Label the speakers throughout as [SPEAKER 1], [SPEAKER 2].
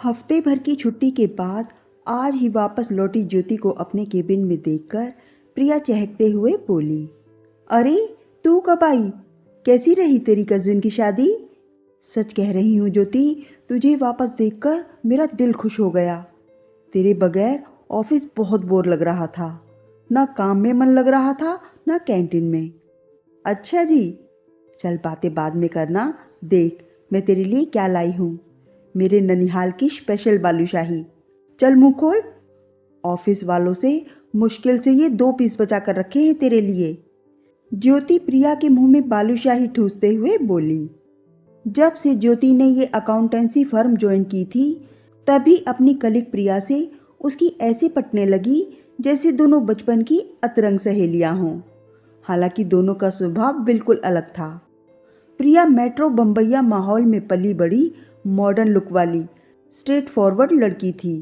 [SPEAKER 1] हफ्ते भर की छुट्टी के बाद आज ही वापस लौटी ज्योति को अपने केबिन में देखकर प्रिया चहकते हुए बोली, अरे तू कब आई? कैसी रही तेरी कजिन की शादी? सच कह रही हूँ ज्योति, तुझे वापस देखकर मेरा दिल खुश हो गया। तेरे बगैर ऑफिस बहुत बोर लग रहा था। ना काम में मन लग रहा था, ना कैंटीन में। अच्छा जी, चल बातें बाद में करना। देख मैं तेरे लिए क्या लाई हूँ। मेरे ननिहाल की स्पेशल बालूशाही। चल मुंह खोल। ऑफिस वालों से मुश्किल से ये 2 पीस बचा कर रखे हैं तेरे लिए। ज्योति प्रिया के मुंह में बालूशाही ठूसते हुए बोली। जब से ज्योति ने ये अकाउंटेंसी फर्म ज्वाइन की थी, तभी अपनी कलीग प्रिया से उसकी ऐसे पटने लगी जैसे दोनों बचपन की अतरंग सहेलियां हों। हालांकि दोनों का स्वभाव बिल्कुल अलग था। प्रिया मेट्रो बम्बैया माहौल में पली बड़ी मॉडर्न लुक वाली स्ट्रेट फॉरवर्ड लड़की थी।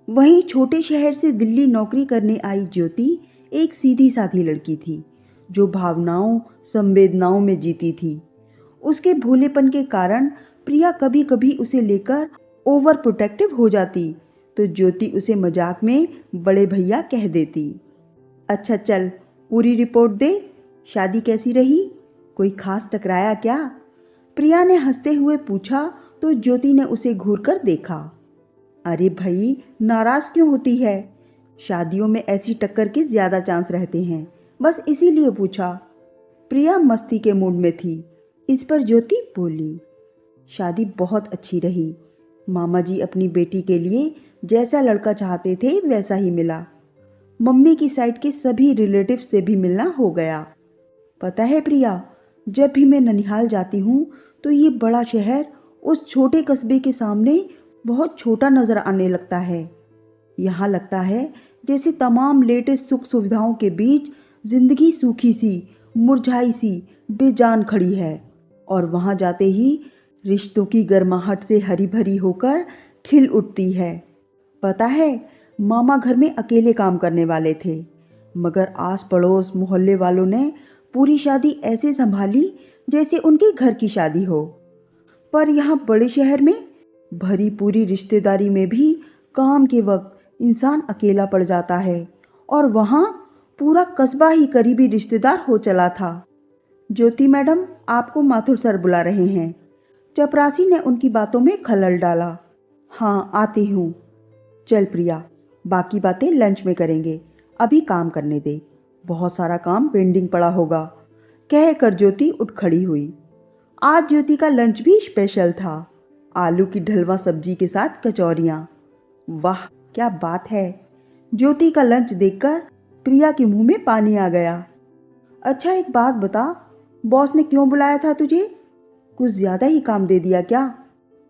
[SPEAKER 1] वहीं छोटे शहर से दिल्ली नौकरी करने आई ज्योति एक सीधी साधी लड़की थी जो भावनाओं संवेदनाओं में जीती थी। उसके भोलेपन के कारण प्रिया कभी कभी उसे लेकर ओवर प्रोटेक्टिव हो जाती तो ज्योति उसे मजाक में बड़े भैया कह देती। अच्छा चल पूरी रिपोर्ट दे। शादी कैसी रही? कोई खास टकराया क्या? प्रिया ने हंसते हुए पूछा तो ज्योति ने उसे घूरकर देखा। अरे भाई नाराज क्यों होती है? शादियों में ऐसी टक्कर के ज्यादा चांस रहते हैं, बस इसीलिए पूछा। प्रिया मस्ती के मूड में थी। इस पर ज्योति बोली, शादी बहुत अच्छी रही। मामा जी अपनी बेटी के लिए जैसा लड़का चाहते थे वैसा ही मिला। मम्मी की साइड के सभी रिलेटिव्स से भी मिलना हो गया। पता है प्रिया, जब भी मैं ननिहाल जाती हूँ तो ये बड़ा शहर उस छोटे कस्बे के सामने बहुत छोटा नजर आने लगता है। यहाँ लगता है जैसे तमाम लेटेस्ट सुख सुविधाओं के बीच जिंदगी सूखी सी, मुरझाई सी, बेजान खड़ी है। और वहाँ जाते ही रिश्तों की गर्माहट से हरी भरी होकर खिल उठती है। पता है, मामा घर में अकेले काम करने वाले थे, मगर आस पड़ोस मोहल्ले वालों ने पूरी शादी ऐसे संभाली जैसे उनके घर की शादी हो। पर यहाँ बड़े शहर में भरी पूरी रिश्तेदारी में भी काम के वक्त इंसान अकेला पड़ जाता है, और वहाँ पूरा कस्बा ही करीबी रिश्तेदार हो चला था। ज्योति मैडम आपको माथुर सर बुला रहे हैं। चपरासी ने उनकी बातों में खलल डाला। हाँ आती हूँ। चल प्रिया, बाकी बातें लंच में करेंगे, अभी काम करने दे, बहुत सारा काम पेंडिंग पड़ा होगा। कहकर ज्योति उठ खड़ी हुई। आज ज्योति का लंच भी स्पेशल था। आलू की ढलवा सब्जी के साथ कचौरियाँ। वाह क्या बात है। ज्योति का लंच देखकर प्रिया के मुंह में पानी आ गया। अच्छा एक बात बता, बॉस ने क्यों बुलाया था तुझे? कुछ ज्यादा ही काम दे दिया क्या?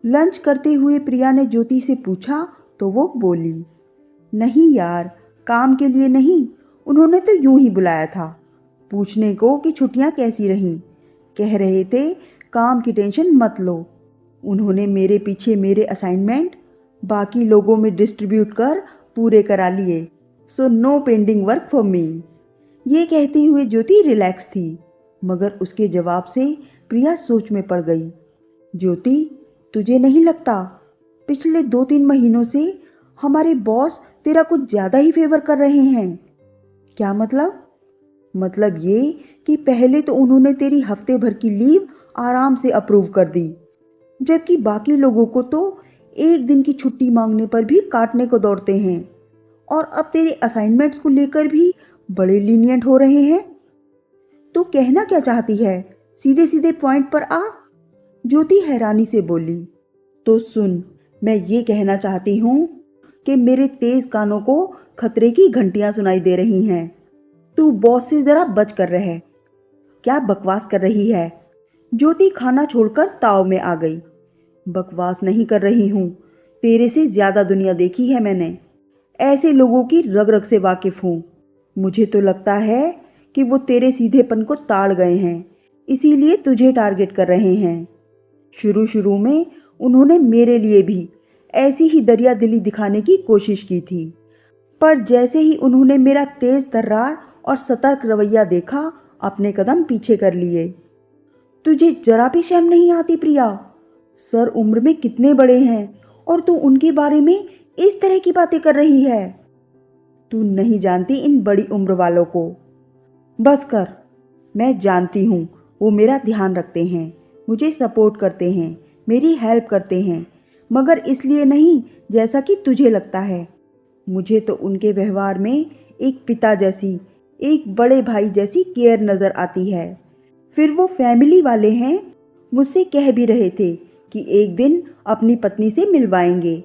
[SPEAKER 1] लंच करते हुए प्रिया ने ज्योति से पूछा तो वो बोली, नहीं यार, काम के लिए नहीं, उन्होंने तो यूं ही बुलाया था पूछने को कि छुट्टियां कैसी रहीं। कह रहे थे काम की टेंशन मत लो। उन्होंने मेरे पीछे मेरे असाइनमेंट बाकी लोगों में डिस्ट्रीब्यूट कर पूरे करा लिए, so no pending work for me. ये कहती हुए ज्योति रिलैक्स थी, मगर उसके जवाब से प्रिया सोच में पड़ गई। ज्योति, तुझे नहीं लगता पिछले 2-3 महीनों से हमारे बॉस तेरा कुछ ज़्यादा ही फेवर कर रहे हैं? क्या मतलब? मतलब ये कि पहले तो उन्होंने तेरी हफ्ते भर की लीव आराम से अप्रूव कर दी, जबकि बाकी लोगों को तो एक दिन की छुट्टी मांगने पर भी काटने को दौड़ते हैं, और अब तेरे असाइनमेंट्स को लेकर भी बड़े लीनियंट हो रहे हैं। तो कहना क्या चाहती है? सीधे सीधे पॉइंट पर आ। ज्योति हैरानी से बोली। तो सुन, मैं ये कहना चाहती हूँ कि मेरे तेज कानों को खतरे की घंटियां सुनाई दे रही हैं। तू बॉस से जरा बच कर रहे। क्या बकवास कर रही है? ज्योति खाना छोड़कर ताव में आ गई। बकवास नहीं कर रही हूँ, तेरे से ज्यादा दुनिया देखी है मैंने। ऐसे लोगों की रग रग से वाकिफ हूँ। मुझे तो लगता है कि वो तेरे सीधेपन को ताड़ गए हैं, इसीलिए तुझे टारगेट कर रहे हैं। शुरू शुरू में उन्होंने मेरे लिए भी ऐसी ही दरिया दिली दिखाने की कोशिश की थी, पर जैसे ही उन्होंने मेरा तेज तर्रार और सतर्क रवैया देखा, अपने कदम पीछे कर लिए। तुझे जरा भी शर्म नहीं आती प्रिया? सर उम्र में कितने बड़े हैं और तू उनके बारे में इस तरह की बातें कर रही है। तू नहीं जानती इन बड़ी उम्र वालों को। बस कर। मैं जानती हूँ वो मेरा ध्यान रखते हैं, मुझे सपोर्ट करते हैं, मेरी हेल्प करते हैं, मगर इसलिए नहीं जैसा कि तुझे लगता है। मुझे तो उनके व्यवहार में एक पिता जैसी, एक बड़े भाई जैसी केयर नज़र आती है। फिर वो फैमिली वाले हैं, मुझसे कह भी रहे थे कि एक दिन अपनी पत्नी से मिलवाएंगे।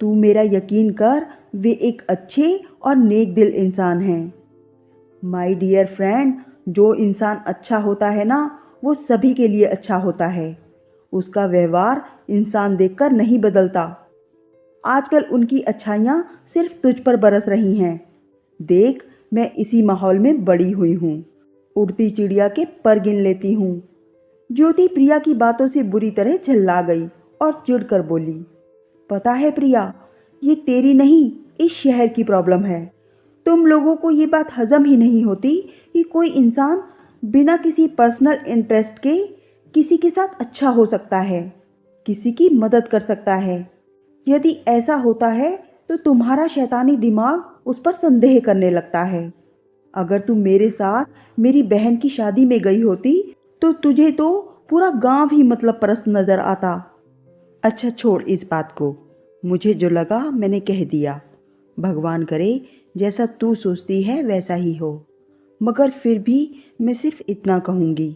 [SPEAKER 1] तू मेरा यकीन कर, वे एक अच्छे और नेक दिल इंसान हैं। माय डियर फ्रेंड, जो इंसान अच्छा होता है ना, वो सभी के लिए अच्छा होता है। उसका व्यवहार इंसान देखकर नहीं बदलता। आजकल उनकी अच्छाइयाँ सिर्फ तुझ पर बरस रही हैं। देख, मैं इसी माहौल में बड़ी हुई हूँ। उड़ती चिड़िया के पर गिन लेती हूँ। ज्योति प्रिया की बातों से बुरी तरह झल्ला गई और चिढ़कर बोली, पता है प्रिया, ये तेरी नहीं, इस शहर की प्रॉब्लम है। तुम लोगों को ये बात हजम ही नहीं होती कि कोई इंसान बिना किसी पर्सनल इंटरेस्ट के किसी के साथ अच्छा हो सकता है, किसी की मदद कर सकता है। यदि ऐसा होता है तो तुम्हारा शैतानी दिमाग उस पर संदेह करने लगता है। अगर तुम मेरे साथ मेरी बहन की शादी में गई होती तो तुझे तो पूरा गांव ही मतलब परस्त नजर आता। अच्छा छोड़ इस बात को, मुझे जो लगा मैंने कह दिया। भगवान करे जैसा तू सोचती है वैसा ही हो, मगर फिर भी मैं सिर्फ इतना कहूँगी,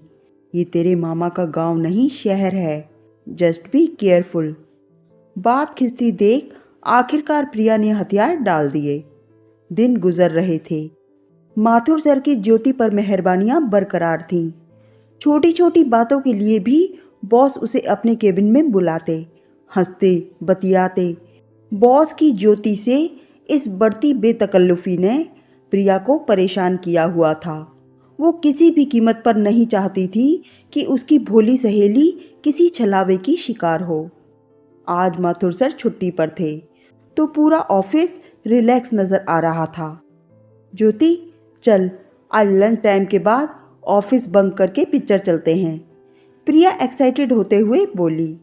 [SPEAKER 1] ये तेरे मामा का गांव नहीं शहर है। Just be careful. बात खिंचती देख आखिरकार प्रिया ने हथियार डाल दिए। दिन गुजर रहे थे। माथुर सर की ज्योति पर मेहरबानियां बरकरार थीं। छोटी छोटी बातों के लिए भी बॉस उसे अपने केबिन में बुलाते, हंसते बतियाते। बॉस की ज्योति से इस बढ़ती बेतकल्लुफी ने प्रिया को परेशान किया हुआ था। वो किसी भी कीमत पर नहीं चाहती थी कि उसकी भोली सहेली किसी छलावे की शिकार हो। आज माथुर सर छुट्टी पर थे तो पूरा ऑफिस रिलैक्स नजर आ रहा था। ज्योति, चल आज लंच टाइम के बाद ऑफिस बंक करके पिक्चर चलते हैं, प्रिया एक्साइटेड होते हुए बोली।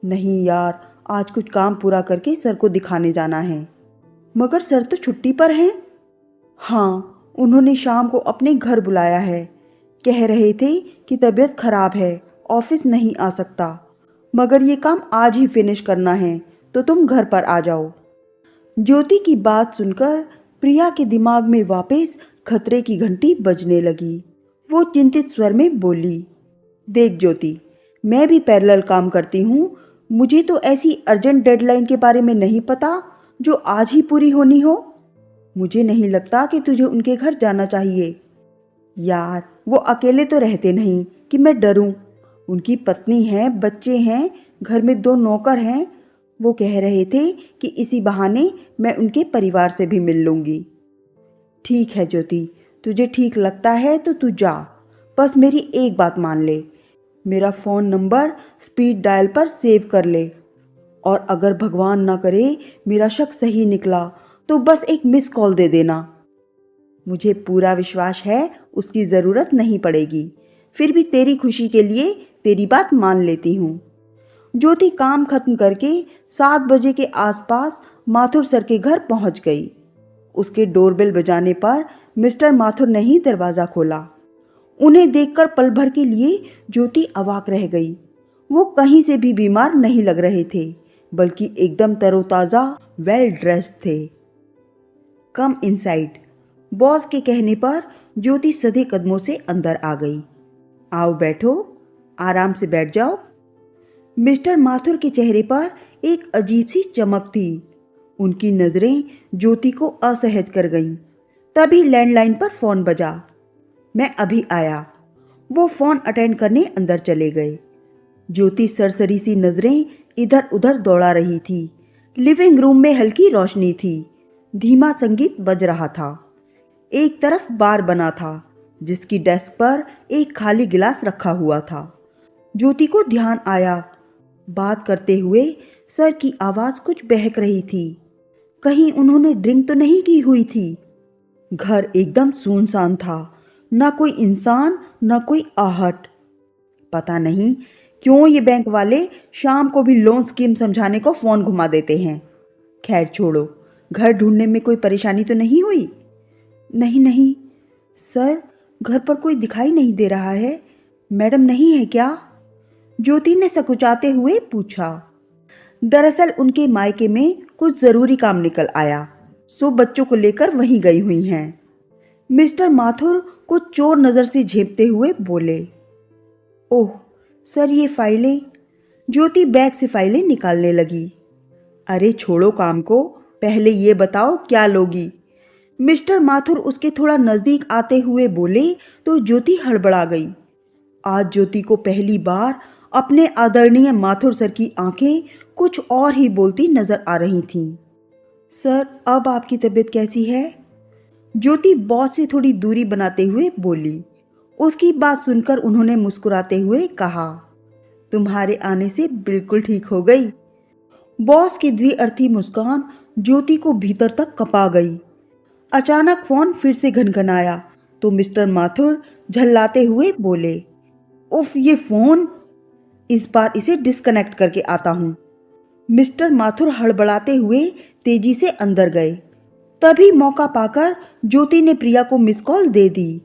[SPEAKER 1] नहीं यार, आज कुछ काम पूरा करके सर को दिखाने जाना है। मगर सर तो छुट्टी पर हैं। हाँ, उन्होंने शाम को अपने घर बुलाया है। कह रहे थे कि तबीयत खराब है, ऑफिस नहीं आ सकता, मगर ये काम आज ही फिनिश करना है तो तुम घर पर आ जाओ। ज्योति की बात सुनकर प्रिया के दिमाग में वापस खतरे की घंटी बजने लगी। वो चिंतित स्वर में बोली, देख ज्योति, मैं भी पैरेलल काम करती हूँ। मुझे तो ऐसी अर्जेंट डेडलाइन के बारे में नहीं पता जो आज ही पूरी होनी हो। मुझे नहीं लगता कि तुझे उनके घर जाना चाहिए। यार, वो अकेले तो रहते नहीं कि मैं डरूं। उनकी पत्नी है, बच्चे हैं, घर में 2 नौकर हैं। वो कह रहे थे कि इसी बहाने मैं उनके परिवार से भी मिल लूंगी। ठीक है ज्योति, तुझे ठीक लगता है तो तू जा, बस मेरी एक बात मान ले। मेरा फ़ोन नंबर स्पीड डायल पर सेव कर ले, और अगर भगवान ना करे मेरा शक सही निकला तो बस एक मिस कॉल दे देना। मुझे पूरा विश्वास है उसकी ज़रूरत नहीं पड़ेगी, फिर भी तेरी खुशी के लिए तेरी बात मान लेती हूँ। ज्योति काम खत्म करके 7 बजे के आसपास माथुर सर के घर पहुँच गई। उसके डोरबेल बजाने पर मिस्टर माथुर ने ही दरवाज़ा खोला। उन्हें देखकर पल भर के लिए ज्योति अवाक रह गई। वो कहीं से भी बीमार नहीं लग रहे थे, बल्कि एकदम तरोताज़ा, वेल ड्रेस्ड थे। Come inside. बॉस के कहने पर ज्योति सधे कदमों से अंदर आ गई। आओ बैठो, आराम से बैठ जाओ। मिस्टर माथुर के चेहरे पर एक अजीब सी चमक थी। उनकी नजरें ज्योति को असहज कर गईं। तभी लैंडलाइन पर फोन बजा। मैं अभी आया। वो फोन अटेंड करने अंदर चले गए। ज्योति सरसरी सी नजरें इधर उधर दौड़ा रही थी। लिविंग रूम में हल्की रोशनी थी। धीमा संगीत बज रहा था। एक तरफ बार बना था जिसकी डेस्क पर एक खाली गिलास रखा हुआ था। ज्योति को ध्यान आया, बात करते हुए सर की आवाज कुछ बहक रही थी। कहीं उन्होंने ड्रिंक तो नहीं की हुई थी। घर एकदम सुनसान था, ना कोई इंसान, ना कोई आहट। पता नहीं क्यों ये बैंक वाले शाम को भी लोन स्कीम समझाने को फ़ोन घुमा देते हैं। खैर छोड़ो, घर ढूंढने में कोई परेशानी तो नहीं हुई? नहीं नहीं सर, घर पर कोई दिखाई नहीं दे रहा है। मैडम नहीं है क्या? ज्योति ने सकुचाते हुए पूछा। दरअसल उनके मायके में कुछ ज़रूरी काम निकल आया, सो बच्चों को लेकर वहीं गई हुई हैं। मिस्टर माथुर कुछ चोर नज़र से झेपते हुए बोले। ओह सर, ये फाइलें। ज्योति बैग से फाइलें निकालने लगी। अरे छोड़ो काम को, पहले ये बताओ क्या लोगी। मिस्टर माथुर उसके थोड़ा नज़दीक आते हुए बोले तो ज्योति हड़बड़ा गई। आज ज्योति को पहली बार अपने आदरणीय माथुर सर की आंखें कुछ और ही बोलती नजर आ रही थीं। सर, अब आपकी तबीयत कैसी है? ज्योति बॉस से थोड़ी दूरी बनाते हुए बोली। उसकी बात सुनकर उन्होंने मुस्कुराते हुए कहा, तुम्हारे आने से बिल्कुल ठीक हो गई। बॉस की द्विअर्थी मुस्कान ज्योति को भीतर तक कपा गई। अचानक फोन फिर से घनघनाया तो मिस्टर माथुर झल्लाते हुए बोले, उफ ये फोन, इस बार इसे डिस्कनेक्ट करके आता हूं। मिस्टर माथुर हड़बड़ाते हुए तेजी से अंदर गए। तभी मौका पाकर ज्योति ने प्रिया को मिस कॉल दे दी।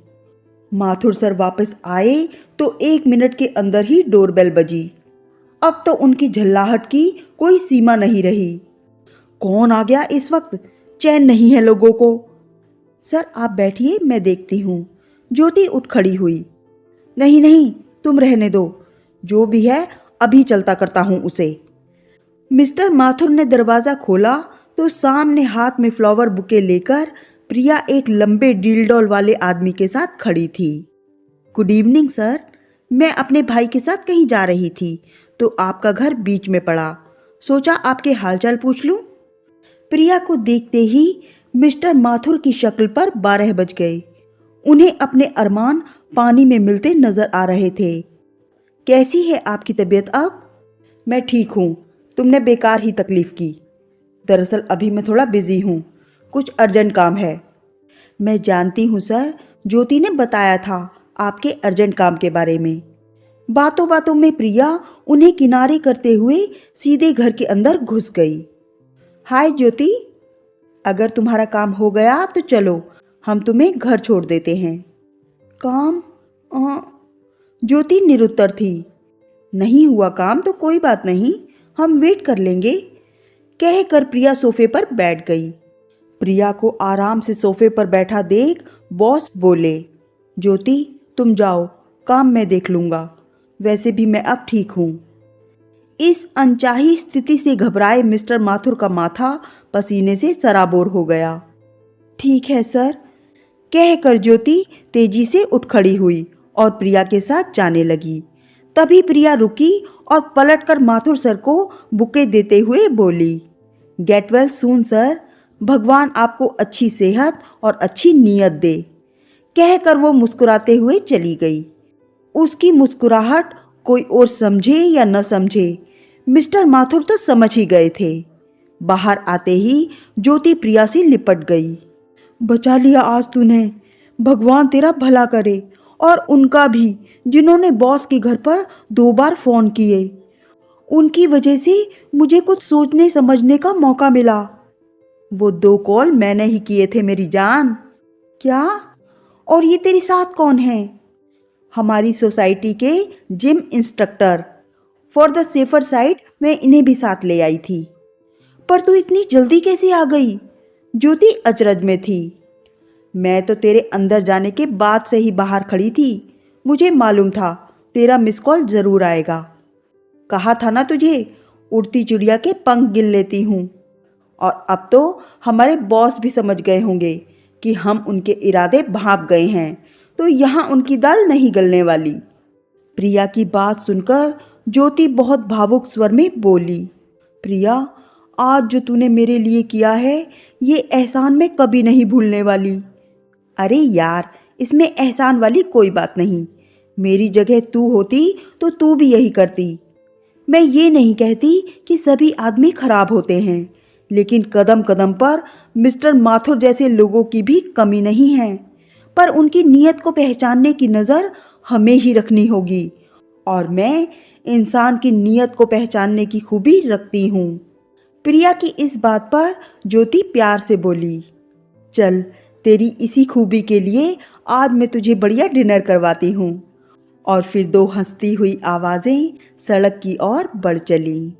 [SPEAKER 1] माथुर सर वापस आए तो 1 मिनट के अंदर ही डोरबेल बजी। अब तो उनकी झल्लाहट की कोई सीमा नहीं रही। कौन आ गया इस वक्त? चैन नहीं है लोगों को। सर आप बैठिए, मैं देखती हूँ। ज्योति उठ खड़ी हुई। नहीं नहीं, तुम रहने दो, जो भी है अभी चलता करता हूँ उसे। मिस्टर माथुर ने दरवाज़ा खोला तो सामने हाथ में फ्लावर बुके लेकर प्रिया एक लंबे डीलडॉल वाले आदमी के साथ खड़ी थी। गुड इवनिंग सर, मैं अपने भाई के साथ कहीं जा रही थी तो आपका घर बीच में पड़ा, सोचा आपके हालचाल पूछ लूं। प्रिया को देखते ही मिस्टर माथुर की शक्ल पर 12 बज गए। उन्हें अपने अरमान पानी में मिलते नजर आ रहे थे। कैसी है आपकी तबीयत अब? मैं ठीक हूँ, तुमने बेकार ही तकलीफ की। दरअसल अभी मैं थोड़ा बिजी हूँ, कुछ अर्जेंट काम है। मैं जानती हूँ सर, ज्योति ने बताया था आपके अर्जेंट काम के बारे में। बातों बातों में प्रिया उन्हें किनारे करते हुए सीधे घर के अंदर घुस गई। हाय ज्योति, अगर तुम्हारा काम हो गया तो चलो, हम तुम्हें घर छोड़ देते हैं। काम? ज्योति निरुत्तर थी। नहीं हुआ काम तो कोई बात नहीं, हम वेट कर लेंगे, कहकर प्रिया सोफे पर बैठ गई। प्रिया को आराम से सोफे पर बैठा देख बॉस बोले, ज्योति तुम जाओ, काम मैं देख लूंगा, वैसे भी मैं अब ठीक हूँ। इस अनचाही स्थिति से घबराए मिस्टर माथुर का माथा पसीने से सराबोर हो गया। ठीक है सर, कहकर ज्योति तेजी से उठ खड़ी हुई और प्रिया के साथ जाने लगी। तभी प्रिया रुकी और पलटकर माथुर सर को बुके देते हुए बोली, गेट वेल सून सर, भगवान आपको अच्छी सेहत और अच्छी नीयत दे, कहकर वो मुस्कुराते हुए चली गई। उसकी मुस्कुराहट कोई और समझे या न समझे, मिस्टर माथुर तो समझ ही गए थे। बाहर आते ही ज्योति प्रिया से लिपट गई। बचा लिया आज तूने, भगवान तेरा भला करे, और उनका भी जिन्होंने बॉस के घर पर 2 बार फोन किए। उनकी वजह से मुझे कुछ सोचने समझने का मौका मिला। वो 2 कॉल मैंने ही किए थे मेरी जान। क्या? और ये तेरे साथ कौन है? हमारी सोसाइटी के gym instructor. For the safer side मैं इन्हें भी साथ ले आई थी। पर तू इतनी जल्दी कैसे आ गई? ज्योति अचरज में थी। मैं तो तेरे अंदर जाने के बाद से ही बाहर खड़ी थी, मुझे मालूम था तेरा मिस कॉल जरूर आएगा। कहा था ना तुझे, उड़ती चिड़िया के पंख गिन लेती हूँ। और अब तो हमारे बॉस भी समझ गए होंगे कि हम उनके इरादे भांप गए हैं, तो यहाँ उनकी दाल नहीं गलने वाली। प्रिया की बात सुनकर ज्योति बहुत भावुक स्वर में बोली, प्रिया आज जो तूने मेरे लिए किया है ये एहसान मैं कभी नहीं भूलने वाली। अरे यार, इसमें एहसान वाली कोई बात नहीं, मेरी जगह तू होती तो तू भी यही करती। मैं ये नहीं कहती कि सभी आदमी खराब होते हैं, लेकिन कदम कदम पर मिस्टर माथुर जैसे लोगों की भी कमी नहीं है, पर उनकी नीयत को पहचानने की नज़र हमें ही रखनी होगी। और मैं इंसान की नीयत को पहचानने की खूबी रखती हूँ। प्रिया की इस बात पर ज्योति प्यार से बोली, चल तेरी इसी खूबी के लिए आज मैं तुझे बढ़िया डिनर करवाती हूँ। और फिर दो हंसती हुई आवाज़ें सड़क की ओर बढ़ चलीं।